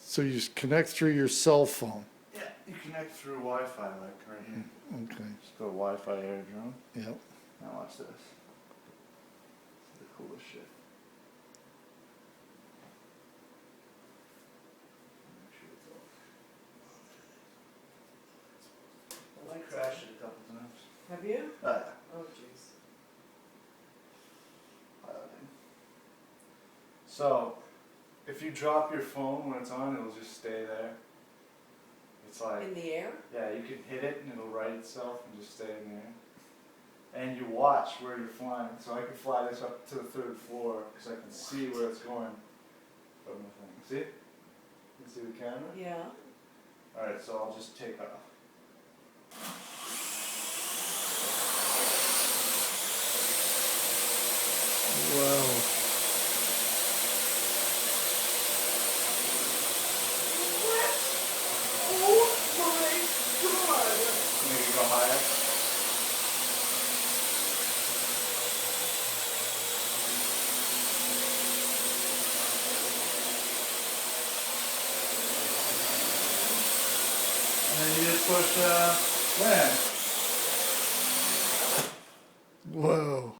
So you just connect through your cell phone. Yeah, you connect through Wi-Fi, like right here. Okay. Just go Wi-Fi air drone. Yep. Now watch this. This is the coolest shit. Make sure it's off. I crashed it a couple times. Have you? Oh yeah. Oh, jeez. So, if you drop your phone when it's on, it'll just stay there. It's like, In the air? yeah, you can hit it and it'll right itself and just stay in there. And you watch where you're flying. So I can fly this up to the 3rd floor because I can see where it's going from the thing. See? You can see the camera? Yeah. Alright, so I'll just take off. Wow. What? Oh my God! Maybe go higher. And then you just push land. Whoa.